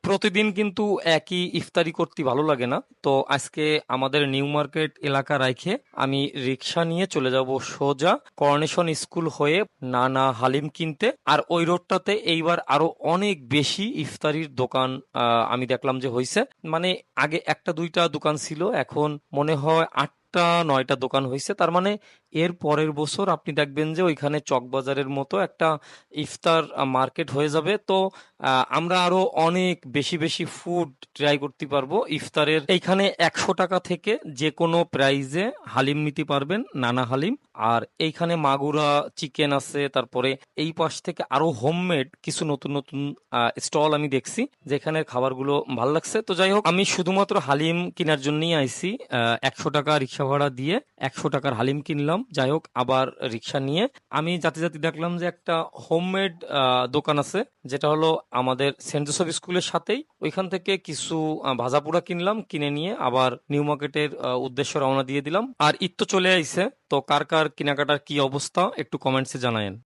প্রতিদিন কিন্তু একই ইফতারি করতে ভালো লাগে না। তো আজকে আমাদের নিউ মার্কেট এলাকা রাইখে আমি রিক্সা নিয়ে চলে যাব সোজা করোনেশন স্কুল হয়ে নানা হালিম কিনতে। আর ওই রোডটাতে এইবার আরো অনেক বেশি ইফতারির দোকান আমি দেখলাম যে হইছে। মানে আগে একটা দুইটা দোকান ছিল, এখন মনে হয় 8টা 9টা দোকান হয়েছে। তার মানে এর পরের বছর আপনি দেখবেন যে ওইখানে চকবাজারের মতো একটা ইফতার মার্কেট হয়ে যাবে। তো আমরা আরো অনেক বেশি বেশি ফুড ট্রাই করতে পারবো ইফতারের। এইখানে 100 টাকা থেকে যে কোনো প্রাইজে হালিম নিতে পারবেন, নানা হালিম। আর এইখানে মাগুরা চিকেন আছে, তারপরে এই পাশ থেকে আরো হোমমেড কিছু নতুন নতুন স্টল আমি দেখছি, যেখানে খাবারগুলো ভাল লাগছে। তো যাই হোক, আমি শুধুমাত্র হালিম কেনার জন্যই আইছি। 100 টাকা রিক্সা ভাড়া দিয়ে 100 টাকার হালিম কিনলাম। যাই হোক, আবার রিক্সা নিয়ে আমি যাতে যাতে দেখলাম যে একটা হোমমেড দোকান আছে, যেটা হলো আমাদের সেন্ট জোসেফ স্কুলের সাথেই। ওইখান থেকে কিছু ভাজাপোড়া কিনলাম, কিনে নিয়ে আবার নিউ মার্কেটের উদ্দেশ্যে রওনা দিয়ে দিলাম। আর ঈদ তো চলে আইছে, তো কার কার কেনাকাটার কি অবস্থা একটু কমেন্টসে জানায়েন।